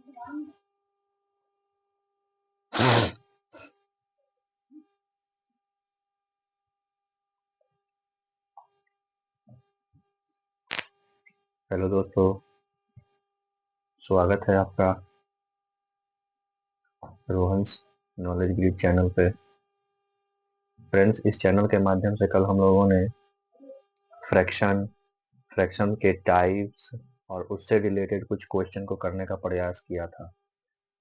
Hello दोस्तों, स्वागत है आपका रोहन्स नॉलेज ग्रिड चैनल पे। फ्रेंड्स, इस चैनल के माध्यम से कल हम लोगों ने फ्रैक्शन फ्रैक्शन के टाइप्स और उससे रिलेटेड कुछ क्वेश्चन को करने का प्रयास किया था।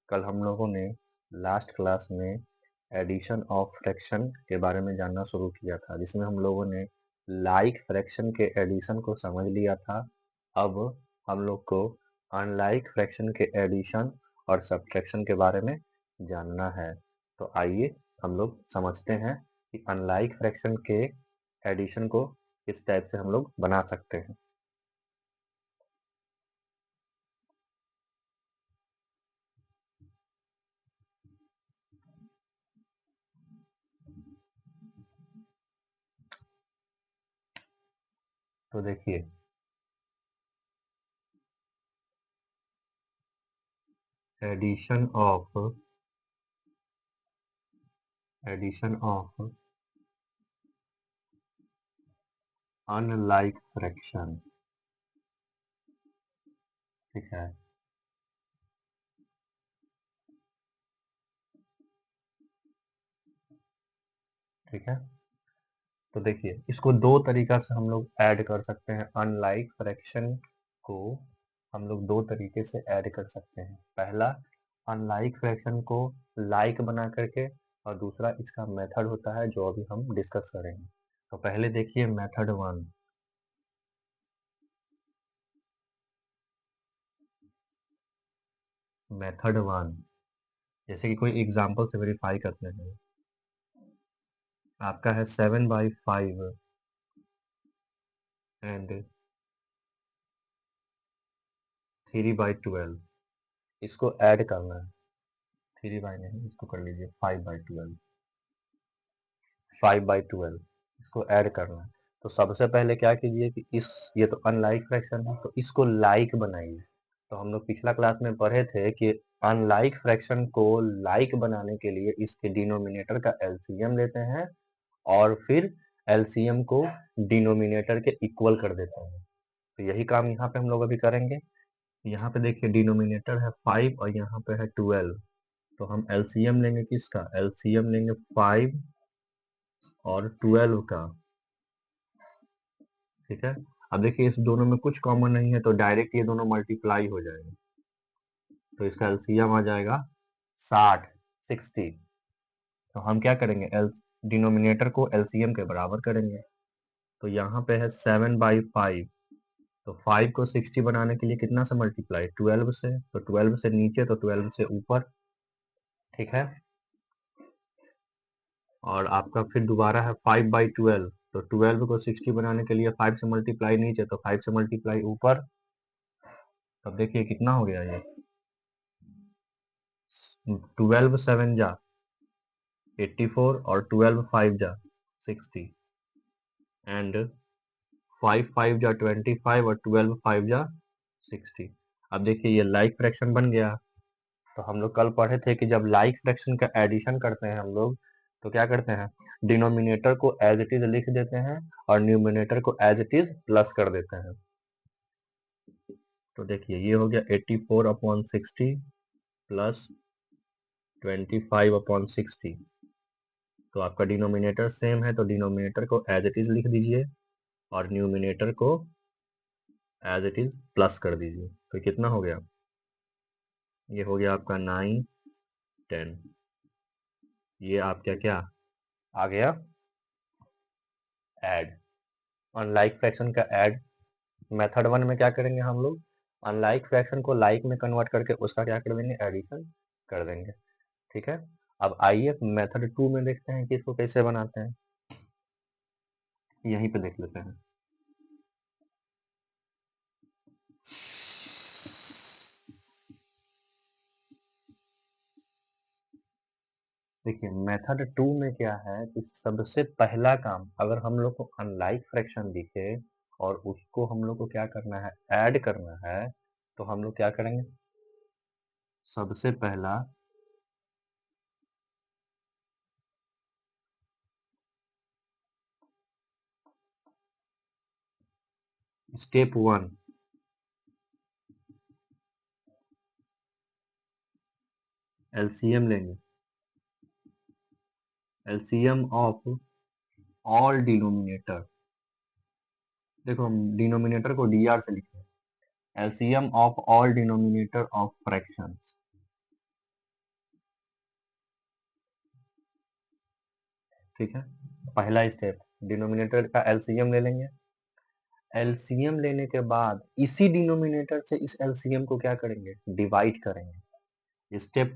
कल हम लोगों ने लास्ट क्लास में एडिशन ऑफ फ्रैक्शन के बारे में जानना शुरू किया था, जिसमें हम लोगों ने लाइक फ्रैक्शन के एडिशन को समझ लिया था। अब हम लोग को अनलाइक फ्रैक्शन के एडिशन और सब्ट्रैक्शन के बारे में जानना है। तो आइए हम लोग समझते हैं कि अनलाइक फ्रैक्शन के एडिशन को किस टाइप से हम लोग बना सकते हैं। तो देखिए, एडिशन ऑफ अनलाइक फ्रैक्शन, ठीक है। ठीक है, तो देखिए, इसको दो तरीका से हम लोग ऐड कर सकते हैं। अनलाइक फ्रैक्शन को हम लोग दो तरीके से ऐड कर सकते हैं। पहला, अनलाइक फ्रैक्शन को लाइक बना करके, और दूसरा इसका मेथड होता है जो अभी हम डिस्कस करेंगे। तो पहले देखिए मेथड वन। मेथड वन, जैसे कि कोई एग्जांपल से वेरीफाई करते हैं। आपका है 7/5 एंड 3/12, इसको ऐड करना है। 3 बाई नहीं, इसको कर लीजिए 5/12। 5/12 इसको ऐड करना है। तो सबसे पहले क्या कीजिए कि ये तो अनलाइक फ्रैक्शन है, तो इसको लाइक बनाइए। तो हम लोग पिछला क्लास में पढ़े थे कि अनलाइक फ्रैक्शन को लाइक बनाने के लिए इसके डिनोमिनेटर का एलसीएम लेते हैं और फिर एलसीएम को डिनोमिनेटर के इक्वल कर देते हैं। तो यही काम यहाँ पे हम लोग अभी करेंगे। यहाँ पे देखिए डिनोमिनेटर है 5 और यहाँ पे है 12। तो हम एलसीएम लेंगे किसका? एलसीएम लेंगे 5 और 12 का। ठीक है, अब देखिए इस दोनों में कुछ कॉमन नहीं है, तो डायरेक्ट ये दोनों मल्टीप्लाई हो जाएंगे। तो इसका एलसीएम आ जाएगा 60, 60। तो हम क्या करेंगे, एल डिनोमिनेटर को एलसीएम के बराबर करेंगे। तो यहाँ पे है 7/5। तो 5 को 60 बनाने के लिए कितना से मल्टीप्लाई? 12 से। तो 12 से नीचे तो 12 से ऊपर। ठीक है, और आपका फिर दोबारा है 5/12। तो 12 को 60 बनाने के लिए 5 से मल्टीप्लाई नीचे, तो 5 से मल्टीप्लाई ऊपर। तब देखिए कितना हो गया ये, 12 7 जा 84 और 12 5 जा 60 एंड 5 5 जा 25 और 12 5 जा 60। अब देखिए ये लाइक फ्रैक्शन बन गया। तो हम लोग कल पढ़े थे कि जब लाइक फ्रैक्शन का एडिशन करते हैं हम लोग, तो क्या करते हैं, डिनोमिनेटर को एज इट इज लिख देते हैं और न्यूमिनेटर को एज इट इज प्लस कर देते हैं। तो देखिए ये हो गया 84/60 प्लस 25/60। तो आपका डिनोमिनेटर सेम है, तो डिनोमिनेटर को एज इट इज लिख दीजिए और न्यूमिनेटर को एज इट इज प्लस कर दीजिए। तो कितना हो गया, ये हो गया आपका 9 10। ये आपका क्या आ गया, ऐड। अनलाइक फ्रैक्शन का ऐड। मेथड वन में क्या करेंगे हम लोग, अनलाइक फ्रैक्शन को लाइक में कन्वर्ट करके उसका क्या कर देंगे, एडिशन कर देंगे। ठीक है, अब आइए मेथड टू में देखते हैं कि इसको कैसे बनाते हैं। यहीं पे देख लेते हैं। देखिए मेथड टू में क्या है कि सबसे पहला काम, अगर हम लोग को अनलाइक फ्रैक्शन दिखे और उसको हम लोग को क्या करना है, ऐड करना है, तो हम लोग क्या करेंगे, सबसे पहला स्टेप 1 एलसीएम लेंगे, एलसीएम ऑफ ऑल डिनोमिनेटर। देखो हम डिनोमिनेटर को डीआर से लिखते हैं, LCM of all denominator of fractions. ठीक है, पहला स्टेप डिनोमिनेटर का एलसीएम ले लेंगे। एलसीएम लेने के बाद इसी डिनोमिनेटर से इस एलसीएम को क्या करेंगे, डिवाइड करेंगे। स्टेप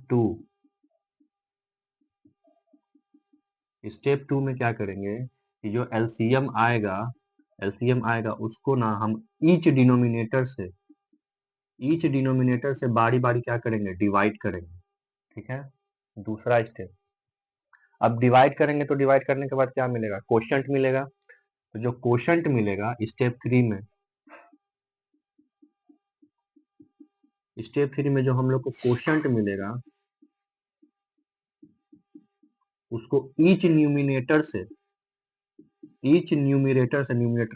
टू में क्या करेंगे कि जो एलसीएम आएगा उसको ना हम ईच डिनोमिनेटर से बारी बारी क्या करेंगे, डिवाइड करेंगे। ठीक है, दूसरा स्टेप, अब डिवाइड करेंगे तो डिवाइड करने के बाद क्या मिलेगा, कोशंट मिलेगा। तो जो कोशंट मिलेगा स्टेप थ्री में जो हम लोग को कोशंट मिलेगा उसको न्यूमिनेटर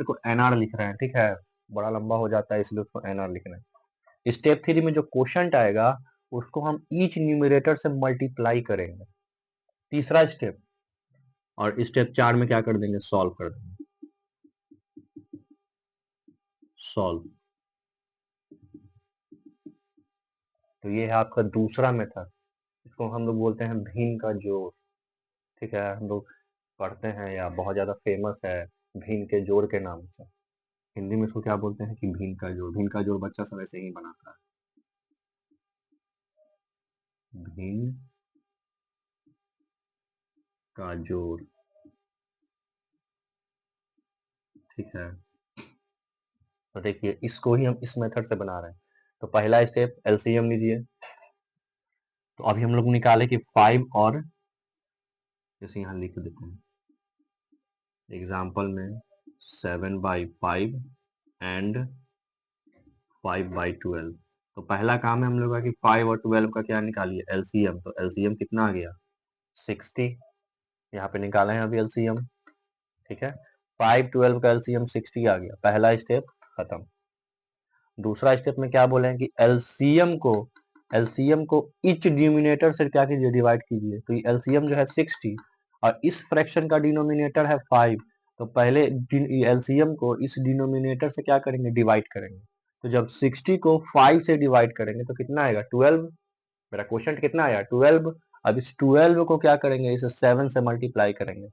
को एनआर लिख रहे हैं। ठीक है, बड़ा लंबा हो जाता है इसलिए उसको एनआर लिखना है। स्टेप थ्री में जो कोशंट आएगा उसको हम ईच न्यूमिनेटर से मल्टीप्लाई करेंगे, तीसरा स्टेप। और स्टेप चार में क्या कर देंगे, सॉल्व कर देंगे, सॉल्व। तो ये है आपका दूसरा मेथड, इसको हम लोग बोलते हैं भिन्न का जोड़। ठीक है, हम लोग पढ़ते हैं या बहुत ज्यादा फेमस है भिन्न के जोड़ के नाम से। हिंदी में इसको क्या बोलते हैं कि भिन्न का जोड़। भिन्न का जोड़ बच्चा सब ऐसे ही बनाता है, भिन्न का जोड़। ठीक है, तो देखिए इसको ही हम इस मेथड से बना रहे हैं। तो पहला स्टेप एलसीएम लीजिए। तो अभी हम लोग निकाले कि 5 और जैसे यहाँ लिख देते हैं एग्जाम्पल में 7/5 एंड 5/12। तो पहला काम है हम लोग का कि 5 और 12 का क्या निकालिए, एलसीएम। तो एलसीएम कितना आ गया, 60। यहाँ पे निकाले हैं अभी एलसीएम। ठीक है, 5/12 का एलसीएम 60 आ गया, पहला स्टेप खत्म। दूसरा स्टेप में क्या बोले हैं कि एलसीएम को इच डिनोमिनेटर से क्या कीजिए, डिवाइड कीजिए। तो एलसीएम जो है 60 और इस फ्रैक्शन का डिनोमिनेटर है 5। तो पहले एलसीएम को इस डिनोमिनेटर से क्या करेंगे, डिवाइड करेंगे। तो जब 60 को 5 से डिवाइड करेंगे तो कितना आएगा, 12। मेरा क्वेश्चन कितना आया, 12। अब इस 12 को क्या करेंगे, इसे 7 से मल्टीप्लाई करेंगे।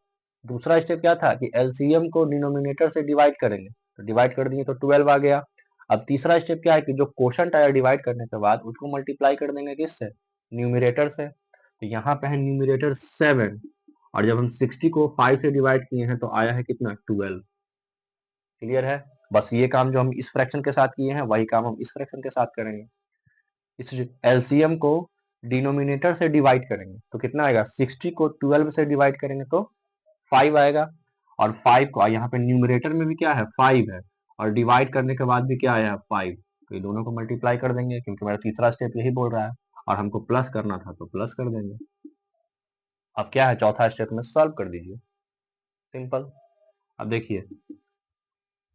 दूसरा स्टेप क्या था कि एलसीएम को डिनोमिनेटर से डिवाइड करेंगे, तो डिवाइड कर दिए तो 12 आ गया। अब तीसरा स्टेप क्या है कि जो क्वोशंट आया डिवाइड करने के बाद उसको मल्टीप्लाई कर देंगे किससे, न्यूमिरेटर से। तो यहाँ पे है न्यूमिरेटर 7 और जब हम 60 को 5 से डिवाइड किए हैं तो आया है कितना, 12। क्लियर है, बस ये काम जो हम इस फ्रैक्शन के साथ किए हैं वही काम हम इस फ्रैक्शन के साथ करेंगे। इस एलसीएम को डिनोमिनेटर से डिवाइड करेंगे तो कितना आएगा, 60 को 12 से डिवाइड करेंगे तो 5 आएगा। और 5 को यहाँ पे न्यूमरेटर में भी क्या है, 5 है, और डिवाइड करने के बाद भी क्या आया, 5। तो ये दोनों को मल्टीप्लाई कर देंगे क्योंकि मेरा तीसरा स्टेप यही बोल रहा है और हमको प्लस करना था तो प्लस कर देंगे। अब क्या है, चौथा स्टेप में सॉल्व कर दीजिए, सिंपल। अब देखिए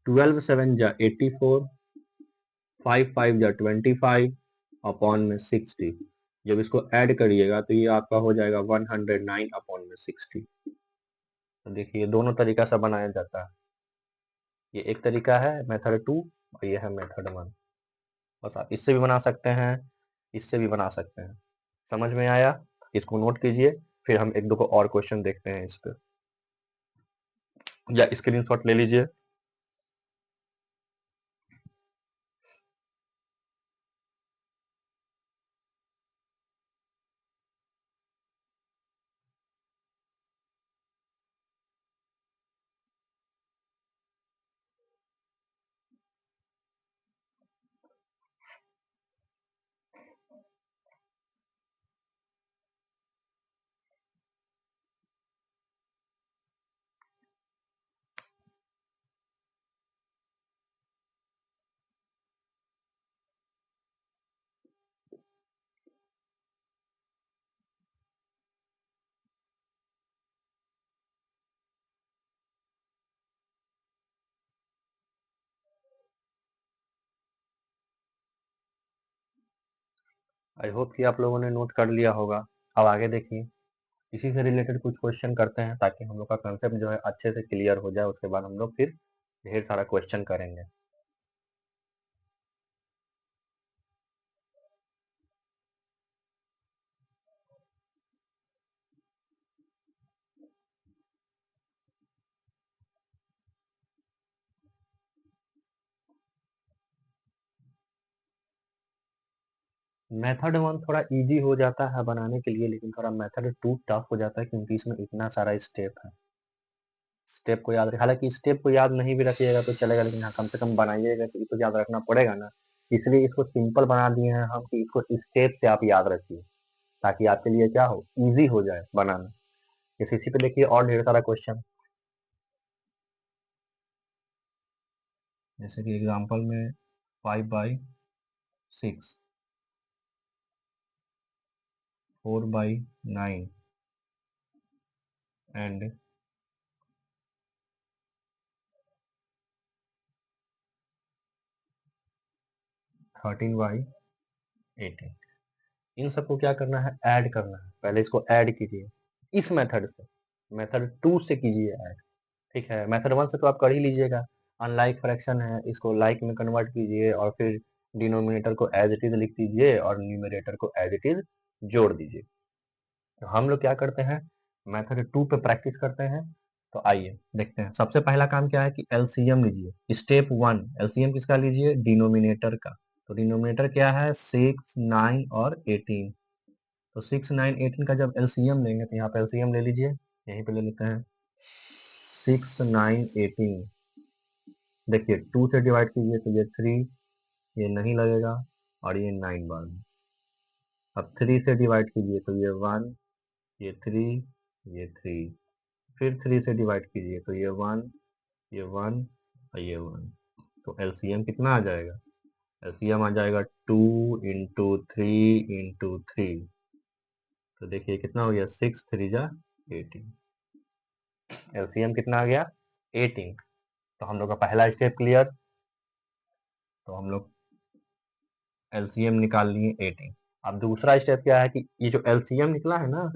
12 7 जा 84, 5 5 जा 25 अपॉन में 60। जब इसको ऐड करिएगा तो ये आपका हो जाएगा 109 अपॉन में 60। तो देखिए दोनों तरीका से बनाया जाता है, ये एक तरीका है मेथड 2 और ये है मेथड 1। बस आप इससे भी बना सकते हैं, इससे भी बना सकते हैं। समझ में आया, इसको नोट कीजिए, फिर हम एक दो को और क्वेश्चन देखते हैं इस पे, या स्क्रीनशॉट ले लीजिए। आई होप कि आप लोगों ने नोट कर लिया होगा। अब आगे देखिए, इसी से रिलेटेड कुछ क्वेश्चन करते हैं ताकि हम लोग का कंसेप्ट जो है अच्छे से क्लियर हो जाए। उसके बाद हम लोग फिर ढेर सारा क्वेश्चन करेंगे। मेथड 1 थोड़ा इजी हो जाता है बनाने के लिए, लेकिन थोड़ा मेथड 2 टफ हो जाता है क्योंकि इसमें इतना सारा स्टेप है। स्टेप को याद रख, हालांकि स्टेप को याद नहीं भी रखिएगा तो चलेगा, लेकिन हाँ कम से कम बनाइएगा कि इसको याद रखना पड़ेगा ना। इसलिए इसको सिंपल बना दिए हैं हम कि इसको स्टेप से आप याद रखिए ताकि आपके लिए क्या हो, इजी हो जाए बनाना। इसी पे देखिए और ढेर सारा क्वेश्चन, जैसे कि एग्जांपल में 5/6, 4/9 एंड 13/18। इन सबको क्या करना है, ऐड करना है। पहले इसको ऐड कीजिए इस मेथड से, मेथड 2 से कीजिए ऐड। ठीक है, मेथड 1 से तो आप कर ही लीजिएगा। अनलाइक फ्रैक्शन है, इसको लाइक में कन्वर्ट कीजिए और फिर डिनोमिनेटर को एज इट इज लिख दीजिए और न्यूमरेटर को एज इट इज जोड़ दीजिए। तो हम लोग क्या करते हैं, मेथड 2 पे प्रैक्टिस करते हैं। तो आइए देखते हैं। सबसे पहला काम क्या है कि एलसीएम लीजिए। स्टेप 1, एलसीएम किसका लीजिए, डिनोमिनेटर का। तो डिनोमिनेटर क्या है, 6, 9 और 18। तो 6, 9, 18 का जब एलसीएम लेंगे तो यहाँ पे एलसीएम ले लीजिए, यहीं पे ले लेते हैं 6, 9, 18। देखिए 2 से डिवाइड कीजिए तो ये 3, ये नहीं लगेगा और ये 9 बार में। अब 3 से डिवाइड कीजिए तो ये 1, ये 3, ये 3। फिर 3 से डिवाइड कीजिए तो ये 1, ये 1 और ये 1। तो एलसीएम कितना आ जाएगा, एलसीएम आ जाएगा 2 इंटू 3 इंटू 3। तो देखिए कितना हो गया, 6 3 जा 18। एलसीएम कितना आ गया, 18। तो हम लोग का पहला स्टेप क्लियर। तो हम लोग एलसीएम निकाल लिए 18। अब दूसरा स्टेप क्या है कि ये जो एलसीएम निकला है ना,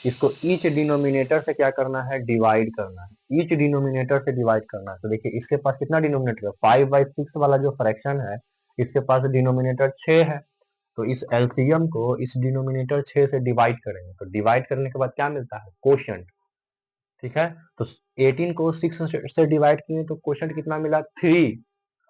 इसको ईच डिनोमिनेटर से क्या करना है, डिवाइड करना है। ईच डिनोमिनेटर से डिवाइड करना है। तो देखिए इसके पास कितना डिनोमिनेटर है, 5/6 वाला जो फ्रैक्शन है इसके पास डिनोमिनेटर 6 है। तो इस एलसीएम को इस डिनोमिनेटर 6 से डिवाइड करेंगे। तो डिवाइड करने के बाद क्या मिलता है, कोशेंट। ठीक है, तो 18 को 6 से डिवाइड किए तो कोशेंट कितना मिला, 3।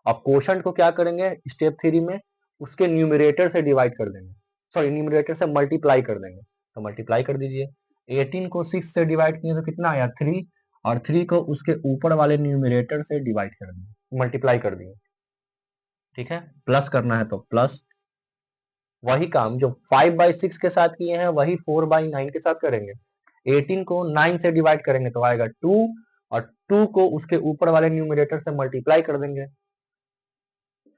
अब कोशेंट को क्या करेंगे स्टेप 3 में, उसके न्यूमरेटर से डिवाइड कर देंगे, सॉरी न्यूमरेटर से मल्टीप्लाई कर देंगे। तो मल्टीप्लाई कर दीजिए, 18 को 6 से डिवाइड किए तो कितना आया, 3। और 3 को उसके ऊपर वाले न्यूमरेटर से डिवाइड कर दिए, मल्टीप्लाई कर दिए। ठीक है, प्लस करना है तो प्लस। वही काम जो 5/6 के साथ किए हैं वही 4/9 के साथ करेंगे। 18 को 9 से डिवाइड करेंगे तो आएगा 2, और 2 को उसके ऊपर वाले न्यूमरेटर से मल्टीप्लाई कर देंगे,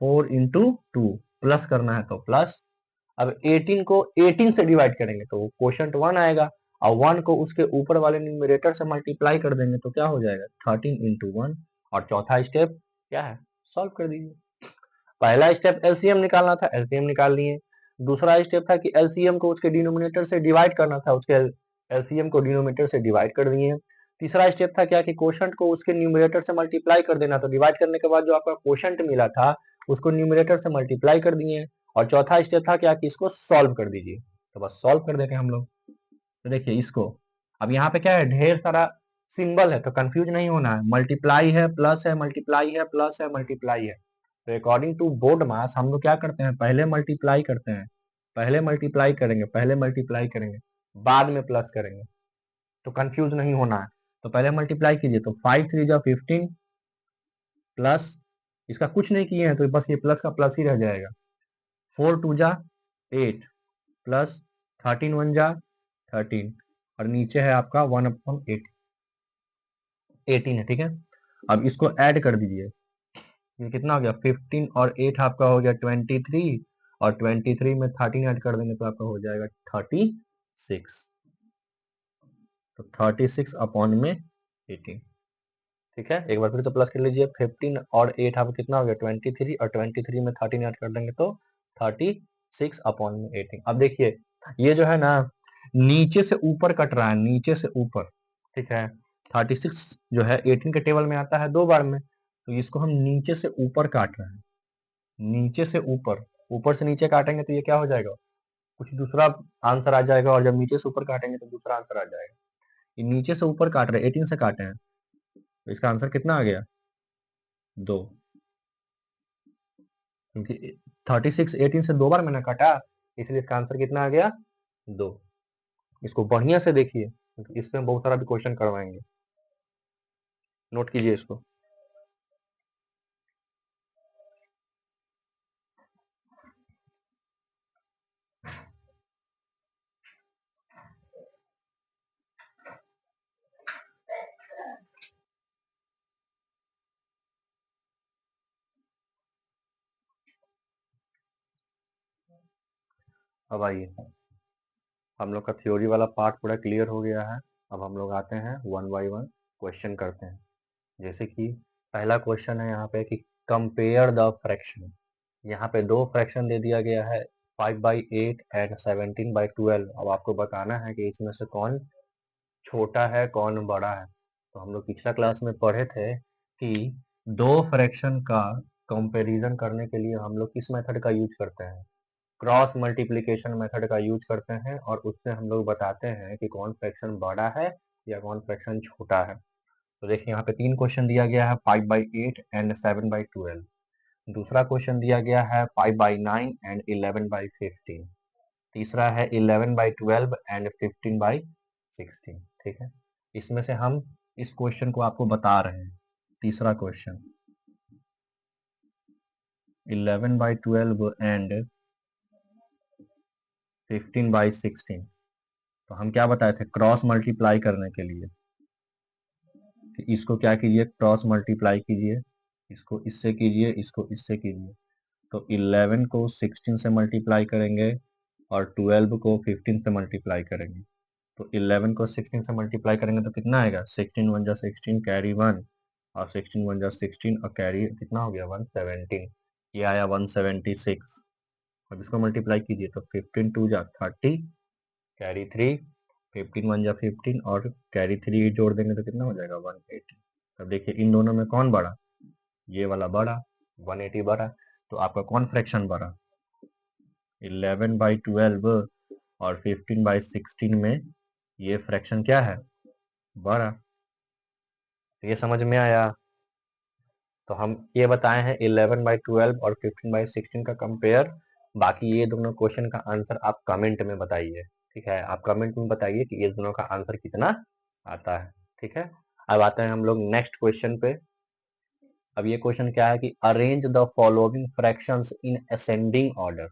4 इंटू 2। प्लस करना है तो प्लस। अब 18 को 18 से डिवाइड करेंगे तो क्वोशंट 1 आएगा, और 1 को उसके ऊपर वाले न्यूमरेटर से मल्टीप्लाई कर देंगे तो क्या हो जाएगा, 13 इंटू 1। और चौथा स्टेप क्या है, सॉल्व कर दीजिए। पहला स्टेप एलसीएम निकालना था, एलसीएम निकाल लिए। दूसरा स्टेप था कि एलसीएम को उसके डिनोमिनेटर से डिवाइड करना था, उसके एलसीएम को डिनोमिनेटर से डिवाइड कर दिए। तीसरा स्टेप था क्या कि क्वोशंट को उसके न्यूमरेटर से मल्टीप्लाई कर देना। तो डिवाइड करने के बाद जो आपका क्वोशंट मिला था उसको न्यूमरेटर से मल्टीप्लाई कर दिए। और चौथा स्टेप था क्या कि इसको सॉल्व कर दीजिए। तो बस सॉल्व कर देते हैं हम लोग। तो देखिए इसको, अब यहाँ पे क्या है, ढेर सारा सिंबल है तो कंफ्यूज नहीं होना है। मल्टीप्लाई है, प्लस है, मल्टीप्लाई है, प्लस है, मल्टीप्लाई है। तो अकॉर्डिंग टू बोर्ड मास हम लोग क्या करते हैं, पहले मल्टीप्लाई करते हैं, पहले मल्टीप्लाई करेंगे, पहले मल्टीप्लाई करेंगे, बाद में प्लस करेंगे। तो कंफ्यूज नहीं होना है। तो पहले मल्टीप्लाई कीजिए तो 5 3 जा 15, प्लस इसका कुछ नहीं किए हैं तो बस ये प्लस का प्लस ही रह जाएगा। 4 2 जा 8, प्लस 13 1 जा 13, और नीचे है आपका 1/8, 18 है। ठीक है, अब इसको ऐड कर दीजिए। ये कितना हो गया, 15 और 8 आपका हो गया 23, और 23 में 13 ऐड कर देंगे तो आपका हो जाएगा 36। तो 36 अपॉन में 18। ठीक है, एक बार फिर से प्लस कर लीजिए, 15 और 8 आपका कितना हो गया 23, और 23 में 13 ऐड कर देंगे तो 36। 6/18। अब देखिए ये जो है ना नीचे से ऊपर कट रहा है, नीचे से ऊपर, ठीक है। 36 जो है 18 के टेबल में आता है 2 बार में, तो इसको हम नीचे से ऊपर काट रहे हैं, नीचे से ऊपर, ऊपर से नीचे काटेंगे तो ये क्या हो जाएगा, कुछ दूसरा आंसर आ जाएगा, और जब नीचे से ऊपर काटेंगे तो दूसरा आंसर आ जाएगा। ये नीचे से ऊपर काट रहे हैं, 18 से काटे हैं, तो इसका आंसर कितना आ गया, 2, क्योंकि 36 18 से 2 बार मैंने काटा, इसलिए इसका आंसर कितना आ गया, 2। इसको बढ़िया से देखिए, क्योंकि इसमें बहुत सारा भी क्वेश्चन करवाएंगे, नोट कीजिए इसको। अब आइए, हम लोग का थ्योरी वाला पार्ट पूरा क्लियर हो गया है। अब हम लोग आते हैं 1 बाय 1 क्वेश्चन करते हैं। जैसे कि पहला क्वेश्चन है यहाँ पे कि कंपेयर द फ्रैक्शन। यहाँ पे 2 फ्रैक्शन दे दिया गया है, 5/8 एंड 17/12। अब आपको बताना है कि इसमें से कौन छोटा है कौन बड़ा है। तो हम लोग पिछला क्लास में पढ़े थे कि 2 फ्रैक्शन का कंपैरिजन करने के लिए हम लोग किस मेथड का यूज करते हैं, क्रॉस मल्टीप्लिकेशन मेथड का यूज करते हैं, और उससे हम लोग बताते हैं कि कौन फ्रैक्शन बड़ा है या कौन फ्रैक्शन छोटा है। तो देखिए यहाँ पे 3 क्वेश्चन दिया गया है, 5/8 एंड 7/12। दूसरा क्वेश्चन दिया गया है 5/9 एंड 11/15। तीसरा है 11/12 एंड 15/16। ठीक है, इसमें से हम इस क्वेश्चन को आपको बता रहे हैं। तीसरा क्वेश्चन 11/12 एंड 15/16, तो हम क्या बताए थे, क्रॉस मल्टीप्लाई करने के लिए कि इसको क्या कीजिए, क्रॉस मल्टीप्लाई कीजिए, इसको इससे कीजिए, इसको इससे कीजिए। तो 11 को 16 से मल्टीप्लाई करेंगे और 12 को 15 से मल्टीप्लाई करेंगे। तो 11 को 16 से मल्टीप्लाई करेंगे तो कितना आएगा, 16 1 जा 16 कैरी 1, और 16 1 जा 16 और कैरी कितना हो गया 117, ये आया 176। अब इसको मल्टीप्लाई कीजिए तो 15 2 जा 30 कैरी 3, 15 1 जा 15 और कैरी 3 जोड़ देंगे तो कितना हो जाएगा 180। अब देखिए इन दोनों में कौन बड़ा, ये वाला बड़ा, 180 बड़ा। तो आपका कौन फ्रैक्शन बड़ा, 11/12 और 15/16 में ये फ्रैक्शन क्या है, बड़ा। तो ये समझ में आया। तो हम ये बताए हैं 11/12 और 15/16 का कंपेयर। बाकी ये दोनों क्वेश्चन का आंसर आप कमेंट में बताइए, ठीक है, आप कमेंट में बताइए कि ये दोनों का आंसर कितना आता है। ठीक है, अब आते हैं हम लोग नेक्स्ट क्वेश्चन पे। अब ये क्वेश्चन क्या है कि arrange the following fractions in ascending order.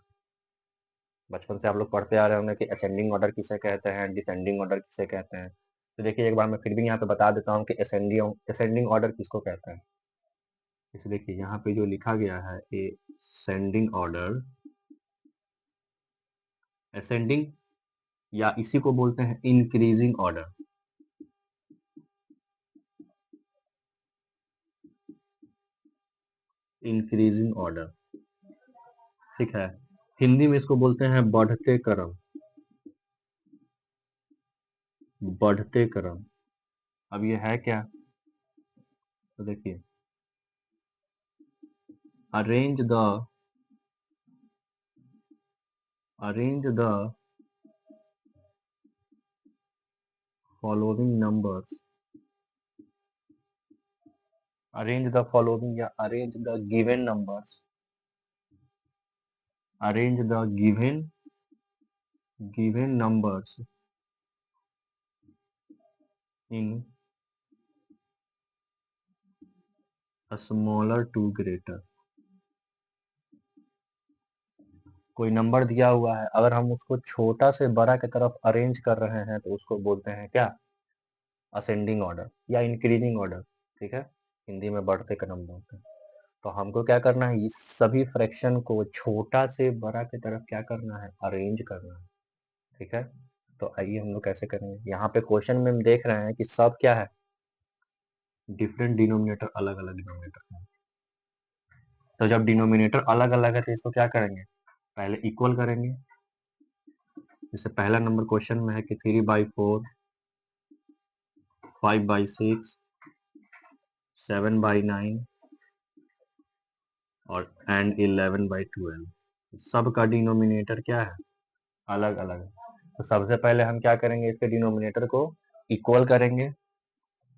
बचपन से आप लोग पढ़ते आ रहे होंगे कि असेंडिंग ऑर्डर किसे कहते हैं, डिसेंडिंग ऑर्डर किसे कहते हैं। तो देखिए एक बार मैं फिर भी यहाँ पे बता देता हूँ कि असेंडिंग ऑर्डर किसको कहते हैं। इसे देखिए यहाँ पे जो लिखा गया है असेंडिंग ऑर्डर, असेंडिंग या इसी को बोलते हैं इंक्रीजिंग ऑर्डर। इंक्रीजिंग ऑर्डर, ठीक है, हिंदी में इसको बोलते हैं बढ़ते क्रम, बढ़ते क्रम। अब ये है क्या, तो देखिए arrange the arrange the following numbers, arrange the following या arrange the given numbers, arrange the given numbers in smaller to greater. कोई नंबर दिया हुआ है, अगर हम उसको छोटा से बड़ा की तरफ अरेंज कर रहे हैं तो उसको बोलते हैं क्या, असेंडिंग ऑर्डर या इंक्रीजिंग ऑर्डर। ठीक है, हिंदी में बढ़ते क्रम बोलते हैं। तो हमको क्या करना है, इस सभी फ्रैक्शन को छोटा से बड़ा की तरफ क्या करना है, अरेंज करना है। ठीक है, तो आइए हम लोग कैसे करेंगे। यहाँ पे क्वेश्चन में हम देख रहे हैं कि सब क्या है, डिफरेंट डिनोमिनेटर, अलग अलग डिनोमिनेटर है। तो जब डिनोमिनेटर अलग अलग है तो इसको क्या करेंगे, पहले इक्वल करेंगे। जैसे पहला नंबर क्वेश्चन में है कि 3/4, 5/6, 7/9 और एंड 11/12। सबका डिनोमिनेटर क्या है? अलग अलग। तो सबसे पहले हम क्या करेंगे, इसके डिनोमिनेटर को इक्वल करेंगे।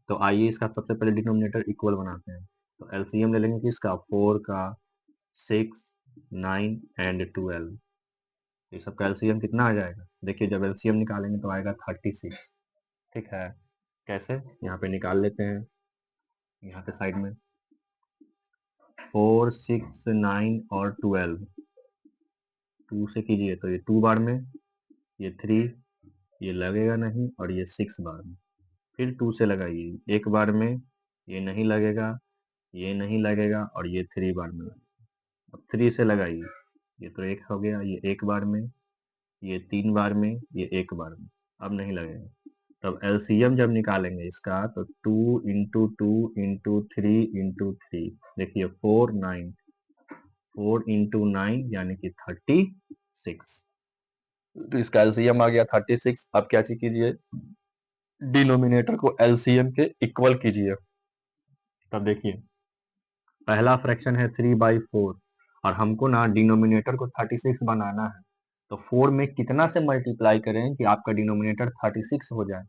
तो आइए इसका सबसे पहले डिनोमिनेटर इक्वल बनाते हैं। तो एलसीएम ले लेंगे किसका? 4 का, 6, 9 एंड 12। ये सब का एलसीएम कितना आ जाएगा? देखिए जब एलसीएम निकालेंगे तो आएगा 36। ठीक है, कैसे? यहाँ पे निकाल लेते हैं, यहाँ पे साइड में 4, 6, 9 और 12। 2 से कीजिए तो ये 2 बार में, ये 3, ये लगेगा नहीं, और ये 6 बार में। फिर 2 से लगाइए, एक बार में, ये नहीं लगेगा, ये नहीं लगेगा, और ये 3 बार में लगेगा। अब 3 से लगाइए, ये तो 1 हो गया, ये 1 बार में, ये 3 बार में, ये 1 बार में, अब नहीं लगेगा। तब एलसीएम जब निकालेंगे इसका तो 2 इंटू 2 इंटू 3 इंटू 3, देखिए 4, 9, 4 इंटू 9 यानी कि 36। तो इसका एलसीएम आ गया 36। अब क्या चीज कीजिए, डिनोमिनेटर को एलसीएम के इक्वल कीजिए। तब देखिए पहला फ्रैक्शन है 3/4, और हमको ना डिनोमिनेटर को 36 बनाना है। तो 4 में कितना से मल्टीप्लाई करें कि आपका डिनोमिनेटर 36 हो जाए?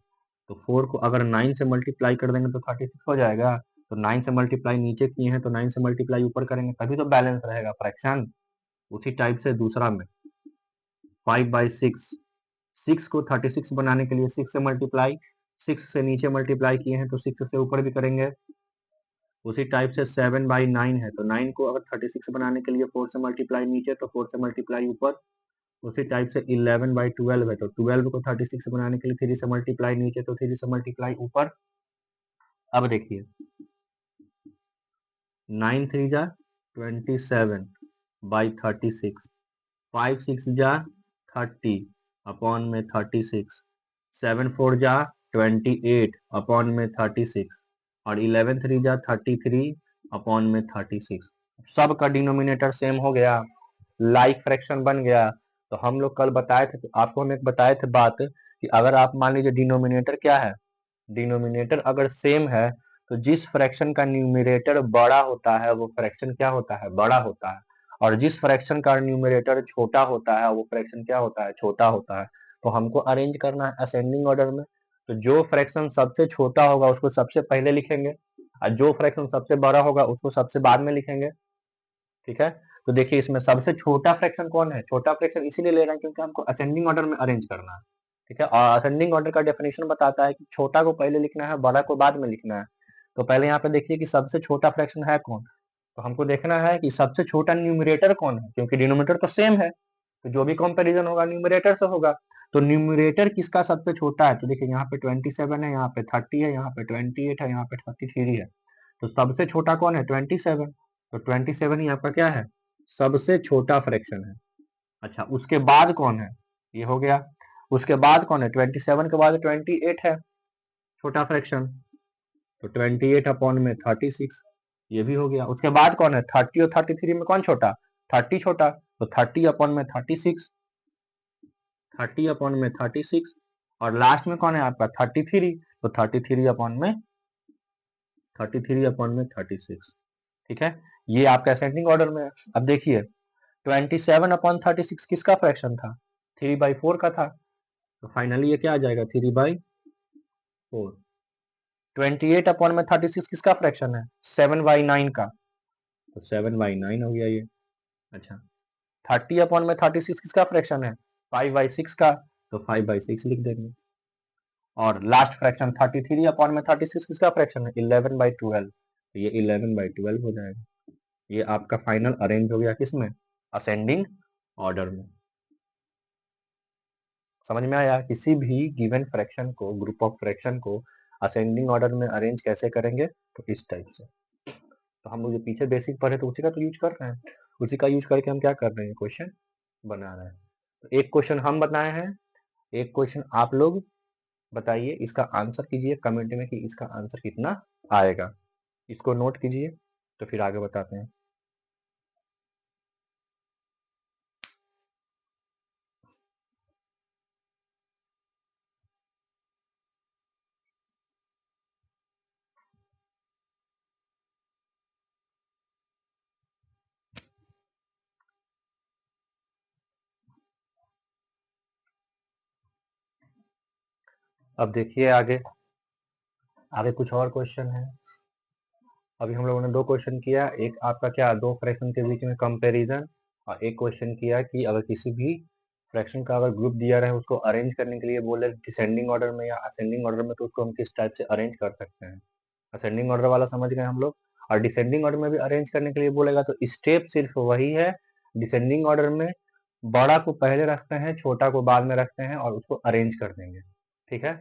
तो 4 को अगर 9 से मल्टीप्लाई कर देंगे तो 36 हो जाएगा। तो 9 से मल्टीप्लाई नीचे किए हैं तो 9 से मल्टीप्लाई ऊपर करेंगे, तभी तो बैलेंस रहेगा फ्रैक्शन। उसी टाइप से दूसरा में 5/6, 6 को 36 बनाने के लिए 6 से मल्टीप्लाई, 6 से नीचे मल्टीप्लाई किए हैं तो 6 से ऊपर भी करेंगे। उसी टाइप से 7/9 है, तो 9 को अगर 36 बनाने के लिए 4 से मल्टीप्लाई नीचे तो 4 से मल्टीप्लाई ऊपर। उसी टाइप से 11/12 है, तो 12 को 36 बनाने के लिए 3 से मल्टीप्लाई नीचे तो 3 से मल्टीप्लाई ऊपर। अब देखिए 9 3 जा 27/36, 5 6 जा 30 अपॉन में 36, 7 4 जा 28 अपॉन में 36, और 11 3 जा 33 अपॉन में 36। सब का डिनोमिनेटर सेम हो गया, लाइक फ्रैक्शन बन गया। तो हम लोग कल बताए थे, आपको हम एक बताए थे बात कि अगर आप मान लीजिए डिनोमिनेटर क्या है, डिनोमिनेटर अगर सेम है तो जिस फ्रैक्शन का न्यूमरेटर बड़ा होता है वो फ्रैक्शन क्या होता है? बड़ा होता है। और जिस फ्रैक्शन का न्यूमरेटर छोटा होता है वो फ्रैक्शन क्या होता है? छोटा होता है। तो हमको अरेंज करना है असेंडिंग ऑर्डर में। तो जो फ्रैक्शन सबसे छोटा होगा उसको सबसे पहले लिखेंगे, और जो फ्रैक्शन सबसे बड़ा होगा उसको सबसे बाद में लिखेंगे। ठीक है, तो देखिए इसमें सबसे छोटा फ्रैक्शन कौन है? छोटा फ्रैक्शन इसीलिए ले रहे हैं क्योंकि हमको असेंडिंग ऑर्डर में अरेंज करना है। ठीक है, और असेंडिंग ऑर्डर का डेफिनेशन बताता है कि छोटा को पहले लिखना है, बड़ा को बाद में लिखना है। तो पहले यहाँ पे देखिए कि सबसे छोटा फ्रैक्शन है कौन। तो हमको देखना है कि सबसे छोटा न्यूमरेटर कौन है, क्योंकि डिनोमिनेटर तो सेम है, तो जो भी कंपैरिजन होगा न्यूमरेटर से होगा। तो न्यूमरेटर किसका सबसे छोटा है? तो देखिए यहाँ पे 27 है, यहाँ पे 30 है, यहाँ पे 28 है, यहाँ पे 33 है। तो सबसे छोटा कौन है? 27। तो 27 ही आपका क्या है? सबसे छोटा फ्रैक्शन है। अच्छा, उसके बाद कौन है? ये हो गया। उसके बाद कौन है? 27 के बाद 28 है, छोटा फ्रैक्शन। तो 28 अपॉन में 36, ये भी हो गया। उसके बाद कौन है? 30 और 33 में कौन छोटा? 30 छोटा। तो 30 अपॉन में 36, 30 अपॉन में 36, और लास्ट में कौन है आपका? 33। तो 33 अपॉन में 36। ठीक है, ये आपका असेंडिंग ऑर्डर में है। अब देखिए 27/36 किसका फ्रैक्शन था? 3/4 का था। तो फाइनली ये क्या आ जाएगा? 3/4। 28/36 किसका फ्रैक्शन है? 7/9 का। तो 7/9 हो गया ये। अच्छा, 30/36 किसका फ्रैक्शन है? 5/6 का। तो 5/6 लिख देंगे। और लास्ट फ्रैक्शन 33/36 किसका फ्रैक्शन है? 11/12। तो ये 11/12 हो जाएगा। ये आपका फाइनल अरेंज हो गया किसमें? असेंडिंग ऑर्डर में। समझ में आया? किसी भी गिवन फ्रैक्शन को, ग्रुप ऑफ फ्रैक्शन को असेंडिंग ऑर्डर में अरेंज कैसे करेंगे? तो इस टाइप से। तो हम लोग जो पीछे बेसिक पढ़े तो उसी का तो यूज कर रहे हैं, उसी का यूज करके हम क्या कर रहे हैं? क्वेश्चन बना रहे हैं। तो एक क्वेश्चन हम बताए हैं, एक क्वेश्चन आप लोग बताइए, इसका आंसर कीजिए कमेंट में कि इसका आंसर कितना आएगा। इसको नोट कीजिए, तो फिर आगे बताते हैं। अब देखिए आगे आगे कुछ और क्वेश्चन है। अभी हम लोगों ने 2 क्वेश्चन किया, एक आपका क्या 2 फ्रैक्शन के बीच में कंपैरिजन, और एक क्वेश्चन किया कि अगर किसी भी फ्रैक्शन का अगर ग्रुप दिया रहे उसको अरेंज करने के लिए बोले डिसेंडिंग ऑर्डर में या असेंडिंग ऑर्डर में, तो उसको हम किस टाइप से अरेंज कर सकते हैं। असेंडिंग ऑर्डर वाला समझ गए हम लोग, और डिसेंडिंग ऑर्डर में भी अरेंज करने के लिए बोलेगा तो स्टेप सिर्फ वही है, डिसेंडिंग ऑर्डर में बड़ा को पहले रखते हैं, छोटा को बाद में रखते हैं और उसको अरेंज कर देंगे। ठीक है,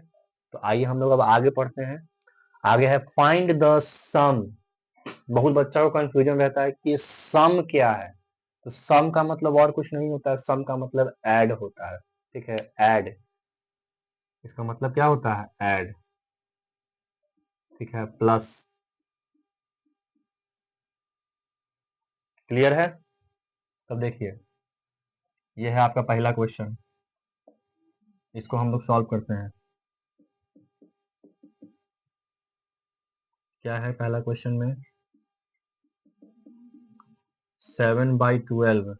तो आइए हम लोग अब आगे पढ़ते हैं। आगे है फाइंड द सम। बहुत बच्चा को कंफ्यूजन रहता है कि सम क्या है। तो सम का मतलब और कुछ नहीं होता है, सम का मतलब ऐड होता है। ठीक है, ऐड, इसका मतलब क्या होता है, ऐड। ठीक है, प्लस। क्लियर है। तब देखिए, ये है आपका पहला क्वेश्चन, इसको हम लोग सॉल्व करते हैं। क्या है पहला क्वेश्चन में, 7/12,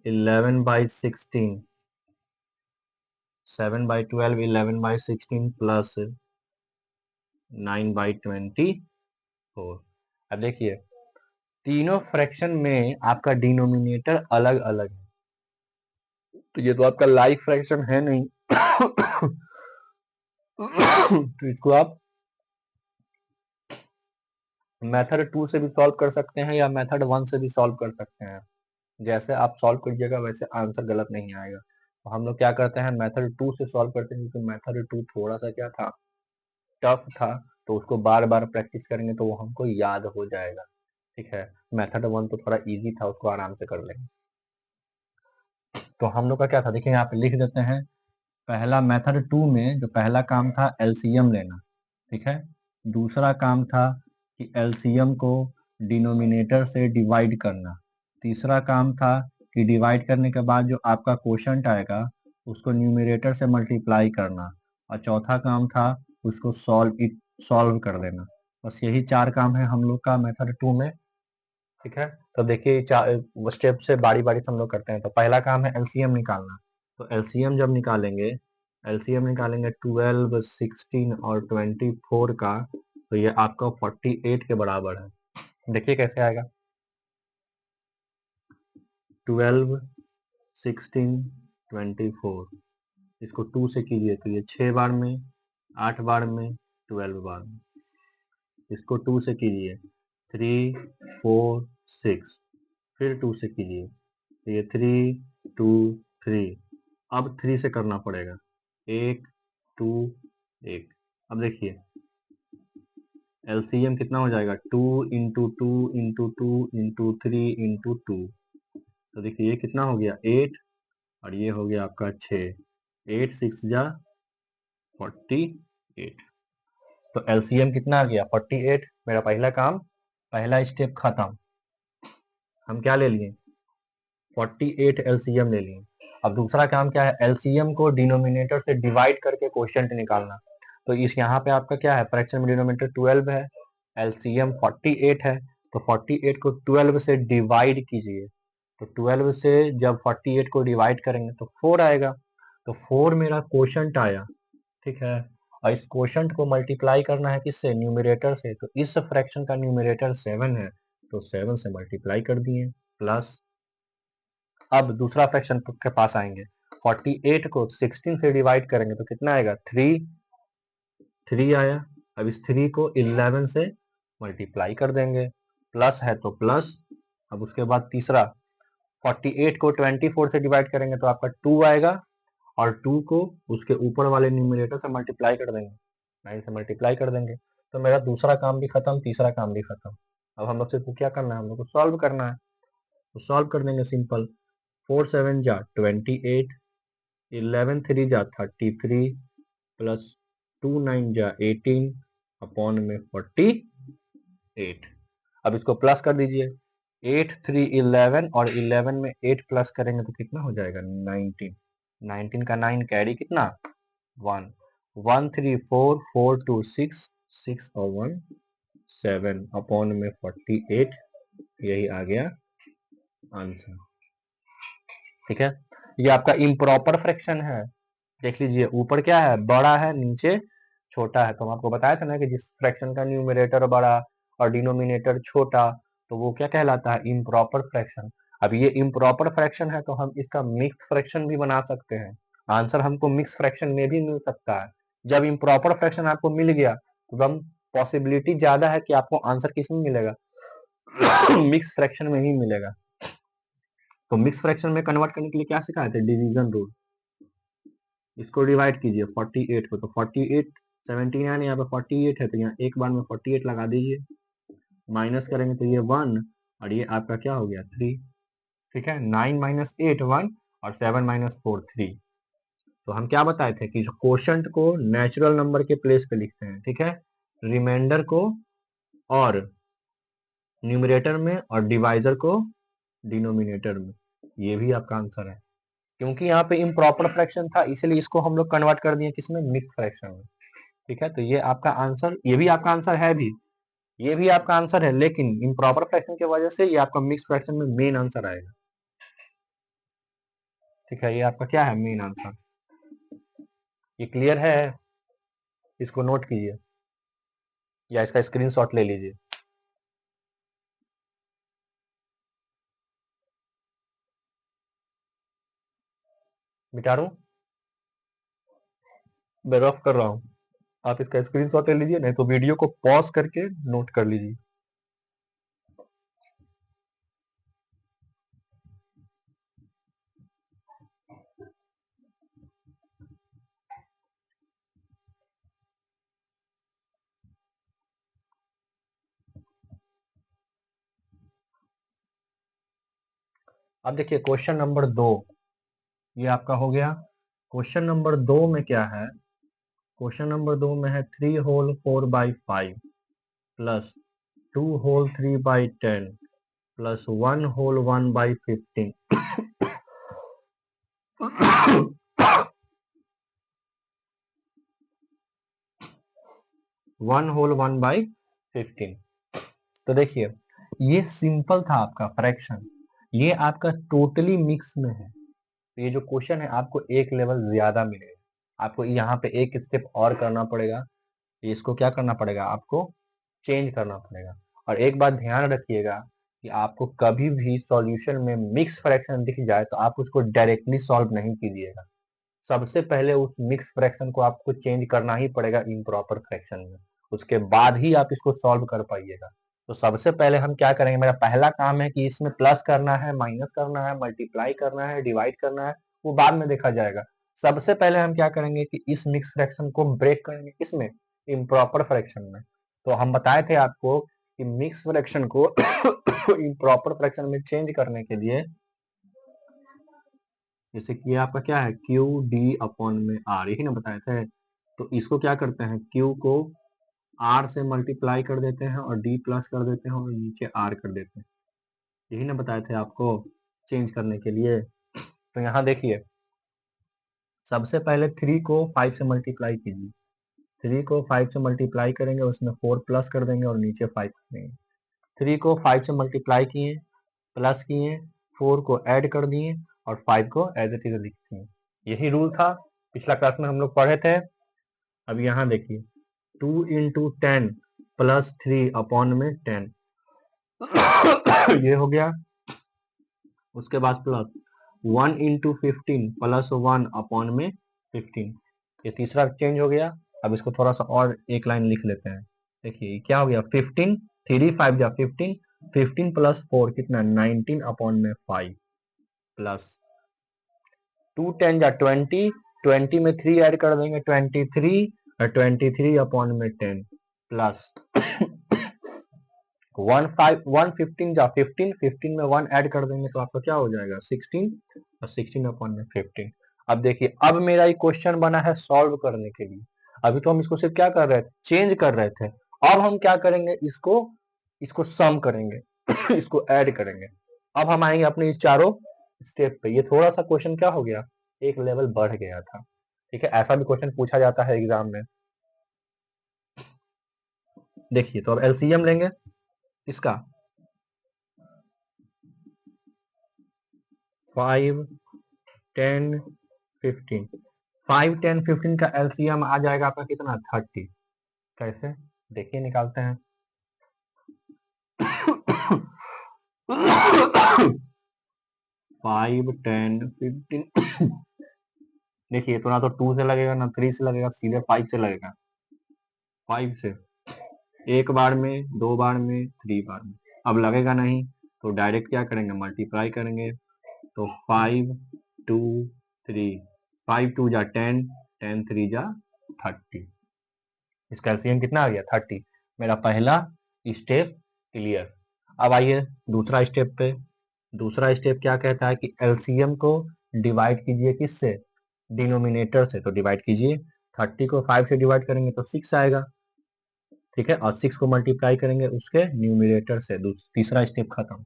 11/16, 7/12, 11/16 प्लस 9/24। अब देखिए, तीनों फ्रैक्शन में आपका डिनोमिनेटर अलग अलग है, तो ये तो आपका लाइक फ्रैक्शन है नहीं। तो इसको आप मेथड 2 से भी सॉल्व कर सकते हैं या मेथड 1 से भी सॉल्व कर सकते हैं। जैसे आप सॉल्व करिएगा वैसे आंसर गलत नहीं आएगा। तो हम लोग क्या करते हैं, मेथड 2 से सॉल्व करते हैं, क्योंकि मेथड 2 थोड़ा सा क्या था, टफ था, तो उसको बार बार प्रैक्टिस करेंगे तो वो हमको याद हो जाएगा। ठीक है, मेथड 1 तो थोड़ा इजी था, उसको आराम से कर लेंगे। तो हम लोग का क्या था, देखिए यहाँ पे लिख देते हैं। पहला मेथड 2 में जो पहला काम था एलसीएम लेना। ठीक है, दूसरा काम था कि एलसीएम को डिनोमिनेटर से डिवाइड करना। तीसरा काम था कि डिवाइड करने के बाद जो आपका क्वोशंट आएगा उसको न्यूमरेटर से मल्टीप्लाई करना। और चौथा काम था उसको सॉल्व कर देना। बस यही 4 काम है हम लोग का मेथड 2 में। ठीक है, तो देखिए स्टेप से बारी बारी से हम लोग करते हैं। तो पहला काम है एलसीएम निकालना। तो एलसीएम जब निकालेंगे, एलसीएम निकालेंगे 12, 16 और 24 का, तो ये आपका 48 के बराबर है। देखिए कैसे आएगा, 12, 16, 24, इसको 2 से कीजिए तो ये 6 बार में, 8 बार में, 12 बार में। इसको 2 से कीजिए 3, 4, 6, फिर 2 से कीजिए तो ये 3, 2, 3। अब 3 से करना पड़ेगा, 1, 2, 1। अब देखिए एलसीएम कितना हो जाएगा, 2 इंटू 2 इंटू 2 इंटू 3 इंटू 2। तो देखिए ये कितना हो गया, 8, और ये हो गया आपका 6। 8 6 जा 48। तो एलसीएम कितना आ गया, 48। मेरा पहला काम, पहला स्टेप खत्म। हम क्या ले लिए, 48 एलसीएम ले लिए। अब दूसरा काम क्या है, एलसीएम को डिनोमिनेटर से डिवाइड करके क्वोशिएंट निकालना। तो इस यहाँ पे आपका क्या है, फ्रैक्शन में डिनोमिनेटर 12 है, एलसीएम 48 है, तो 48 को 12 से डिवाइड कीजिए। तो 12 से जब 48 को डिवाइड करेंगे तो 4 आएगा। तो 4 मेरा क्वोशिएंट आया। ठीक है, और इस क्वोशिएंट को मल्टीप्लाई करना है किससे, न्यूमरेटर से। तो इस फ्रैक्शन का न्यूमरेटर 7 है, तो 7 से मल्टीप्लाई कर दिए, प्लस। अब दूसरा फ्रैक्शन के पास आएंगे, 48 को 16 से डिवाइड करेंगे तो कितना आएगा, 3। 3 आया। अब इस 3 को 11 से मल्टीप्लाई कर देंगे, प्लस है तो प्लस। अब उसके बाद तीसरा, 48 को 24 से डिवाइड करेंगे तो आपका 2 आएगा, और 2 को उसके ऊपर वाले न्यूमरेटर से मल्टीप्लाई कर देंगे, 9 से मल्टीप्लाई कर देंगे। तो मेरा दूसरा काम भी खत्म, तीसरा काम भी खत्म। अब हम लोग से क्या करना है, हम लोग को सॉल्व करना है। तो सॉल्व कर देंगे सिंपल, 4 7 जा 28, 11 3 जा 33, प्लस 2 9 जा 18 अपॉन में 48। अब इसको प्लस कर दीजिए, 8 3 11, और 11 में 8 प्लस करेंगे तो कितना हो जाएगा, 19। 19 का 9 कैरी कितना, 1। 1 3 4, 4 2 6, 6 और 1 7 अपॉन में 48। यही आ गया आंसर। ठीक है, ये आपका इम्प्रॉपर फ्रैक्शन है, देख लीजिए ऊपर क्या है, बड़ा है, नीचे छोटा है। तो हम आपको बताया था ना कि जिस फ्रैक्शन का न्यूमरेटर बड़ा और डिनोमिनेटर छोटा, तो वो क्या कहलाता है, इम्प्रॉपर फ्रैक्शन। अब ये इम्प्रॉपर फ्रैक्शन है तो हम इसका मिक्स फ्रैक्शन भी बना सकते हैं। आंसर हमको मिक्स फ्रैक्शन में भी मिल सकता है। जब इम्प्रॉपर फ्रैक्शन आपको मिल गया तो हम पॉसिबिलिटी ज्यादा है कि आपको आंसर किसमें मिलेगा, मिक्स फ्रैक्शन में ही मिलेगा। तो मिक्स फ्रैक्शन में कन्वर्ट करने के लिए क्या सिखाए थे, डिवीजन रूल। इसको डिवाइड कीजिए 48 को, तो 48 79 यहाँ पे 48 है तो यहाँ एक बार में 48 लगा दीजिए, माइनस करेंगे तो ये 1 और ये आपका क्या हो गया 3। ठीक है, 9 माइनस 8 1 और 7 माइनस 4 3। तो हम क्या बताए थे कि जो क्वोशंट को नेचुरल नंबर के प्लेस पे लिखते हैं, ठीक है, रिमाइंडर को और न्यूमरेटर में और डिवाइजर को डिनोमिनेटर में। ये भी आपका आंसर है। क्योंकि यहाँ पे इम्प्रॉपर फ्रैक्शन था इसलिए इसको हम लोग कन्वर्ट कर दिए किसमें, मिक्स फ्रैक्शन में। ठीक है, तो ये आपका आंसर, ये भी आपका आंसर है भी, ये भी आपका आंसर है, लेकिन इम्प्रॉपर फ्रैक्शन की वजह से ये आपका मिक्स फ्रैक्शन में मेन आंसर आएगा। ठीक है, ये आपका क्या है, मेन आंसर। ये क्लियर है, इसको नोट कीजिए या इसका स्क्रीनशॉट ले लीजिए। मिटा रहा हूँ, मैं रफ कर रहा हूँ, आप इसका स्क्रीनशॉट ले लीजिए, नहीं तो वीडियो को पॉज करके नोट कर लीजिए। अब देखिए क्वेश्चन नंबर 2, ये आपका हो गया। क्वेश्चन नंबर 2 में क्या है, क्वेश्चन नंबर 2 में है 3 whole 4/5 plus 2 whole 3/10 plus 1 whole 1/15 1 whole 1/15। तो देखिए ये सिंपल था आपका फ्रैक्शन, ये आपका टोटली मिक्स में है। तो ये जो क्वेश्चन है आपको एक लेवल ज्यादा मिलेगा, आपको यहाँ पे एक स्टेप और करना पड़ेगा, इसको क्या करना पड़ेगा, आपको चेंज करना पड़ेगा। और एक बात ध्यान रखिएगा कि आपको कभी भी सॉल्यूशन में मिक्स फ्रैक्शन दिख जाए तो आप उसको डायरेक्टली सॉल्व नहीं कीजिएगा, सबसे पहले उस मिक्स फ्रैक्शन को आपको चेंज करना ही पड़ेगा इम्प्रॉपर फ्रैक्शन में, उसके बाद ही आप इसको सॉल्व कर पाइएगा। तो सबसे पहले हम क्या करेंगे, मेरा पहला काम है कि इसमें प्लस करना है, माइनस करना है, मल्टीप्लाई करना है, डिवाइड करना है, वो बाद में देखा जाएगा। सबसे पहले हम क्या करेंगे कि इस मिक्स फ्रैक्शन को ब्रेक करेंगे, किसमें, इम्प्रॉपर फ्रैक्शन में। तो हम बताए थे आपको कि मिक्स फ्रैक्शन को इम्प्रॉपर फ्रैक्शन में चेंज करने के लिए, जैसे कि ये आपका क्या है, क्यू डी अपॉन में आर, यही ना बताए थे। तो इसको क्या करते हैं, क्यू को आर से मल्टीप्लाई कर देते हैं और डी प्लस कर देते हैं और नीचे आर कर देते हैं, यही ना बताए थे आपको चेंज करने के लिए। तो यहाँ देखिए सबसे पहले 3 को 5 से मल्टीप्लाई कीजिए, 3 को 5 से मल्टीप्लाई करेंगे, उसमें 4 प्लस कर देंगे और नीचे 5 करेंगे। 3 को 5 से मल्टीप्लाई किए, प्लस किए, 4 को ऐड कर दिए और 5 को एज इट इज लिख दिए। यही रूल था, पिछला क्लास में हम लोग पढ़े थे। अब यहाँ देखिए 2 इंटू 10 प्लस 3 अपॉन में 10 ये हो गया। उसके बाद प्लस 1 इंटू 15 प्लस 1 अपॉन में 15, ये तीसरा चेंज हो गया। अब इसको थोड़ा सा और एक लाइन लिख लेते हैं, देखिए क्या हो गया, 15 3 5 जा 15, 15 प्लस 4 कितना 19 अपॉन में 5 प्लस 2 10 जा 20, 20 में 3 ऐड कर देंगे 23 और 23 अपॉन में 10 प्लस 1 जा 15, 15 में 1 ऐड कर देंगे तो आपका क्या हो जाएगा 16 और 16 अपॉन में 15। अब देखिए अब मेरा ये क्वेश्चन बना है सॉल्व करने के लिए, अभी तो हम इसको सिर्फ क्या कर रहे थे, चेंज कर रहे थे। अब हम क्या करेंगे, इसको इसको सम करेंगे इसको ऐड करेंगे। अब हम आएंगे अपने इस चारों स्टेप पे, ये थोड़ा सा क्वेश्चन क्या हो गया, एक लेवल बढ़ गया था। ठीक है, ऐसा भी क्वेश्चन पूछा जाता है एग्जाम में। देखिए तो अब एलसीएम लेंगे इसका, 5 10 15, 5, 10, 15 का एलसीएम आ जाएगा आपका कितना 30। कैसे देखिए निकालते हैं। 5, 10, 15 देखिए तो ना तो 2 से लगेगा ना 3 से लगेगा, सीधे 5 से लगेगा। 5 से एक बार में, 2 बार में, 3 बार में। अब लगेगा नहीं तो डायरेक्ट क्या करेंगे, मल्टीप्लाई करेंगे। तो 5, 2, 3, 5 2 जा 10, 10 3 जा 30। इसका एलसीएम कितना आ गया 30। मेरा पहला स्टेप क्लियर। अब आइए दूसरा स्टेप पे। दूसरा स्टेप क्या कहता है कि एलसीएम को डिवाइड कीजिए किससे, डिनोमिनेटर से। तो डिवाइड कीजिए, 30 को 5 से डिवाइड करेंगे तो 6 आएगा, ठीक है, और 6 को मल्टीप्लाई करेंगे उसके न्यूमिनेटर से। तीसरा स्टेप खत्म।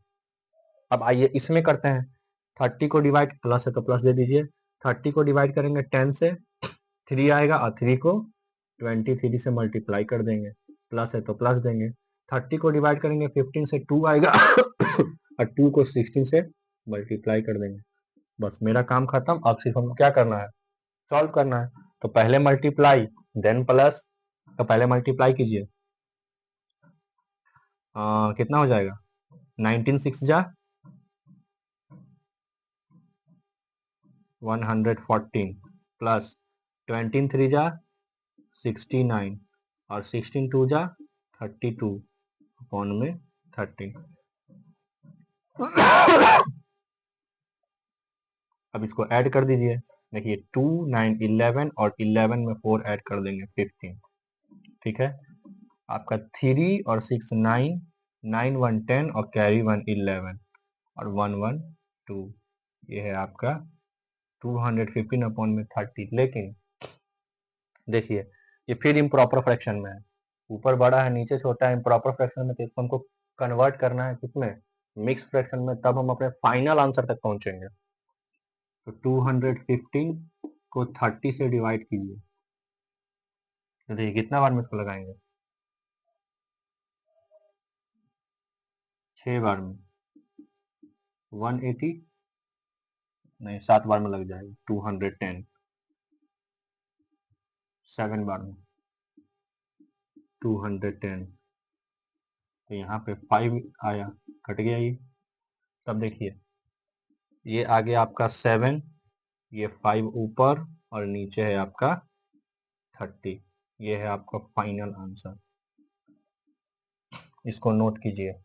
अब आइए इसमें करते हैं। 30 को डिवाइड, प्लस है तो प्लस दे दीजिए। 30 को डिवाइड करेंगे 10 से, 3 आएगा, और 3 को 23 से मल्टीप्लाई कर देंगे, प्लस है तो प्लस देंगे। 30 को डिवाइड करेंगे 15 से, 2 आएगा और 2 को 16 से मल्टीप्लाई कर देंगे। बस मेरा काम खत्म। अब सिर्फ हमको क्या करना है, सॉल्व करना है। तो पहले मल्टीप्लाई देन प्लस। तो पहले मल्टीप्लाई कीजिए, कितना हो जाएगा, 19 6 जा 114 प्लस 20 3 जा 69 और 16 2 जा 32 अपॉन में 30। अब इसको ऐड कर दीजिए। देखिए 2 9 11 और 11 में 4 ऐड कर देंगे 15, ठीक है। आपका 3 और 6 9, 9 1 10 और कैरी 1 11 और 1 1 2। ये है आपका 215 अपॉन में 30। लेकिन देखिए ये फिर इम्प्रॉपर फ्रैक्शन में है, ऊपर बड़ा है नीचे छोटा है, इम्प्रॉपर फ्रैक्शन में। तो इसको हमको कन्वर्ट करना है किसमें, मिक्स फ्रैक्शन में, तब हम अपने फाइनल आंसर तक पहुंचेंगे। तो 215 को 30 से डिवाइड कीजिए, तो देखिए कितना बार में इसको लगाएंगे, 6 बार में 180, नहीं 7 बार में लग जाएगा 210, 7 बार में 210। तो यहाँ पे 5 आया, कट गया ये। तब देखिए ये आ गया आपका 7, ये 5 ऊपर और नीचे है आपका 30। ये है आपका फाइनल आंसर, इसको नोट कीजिए।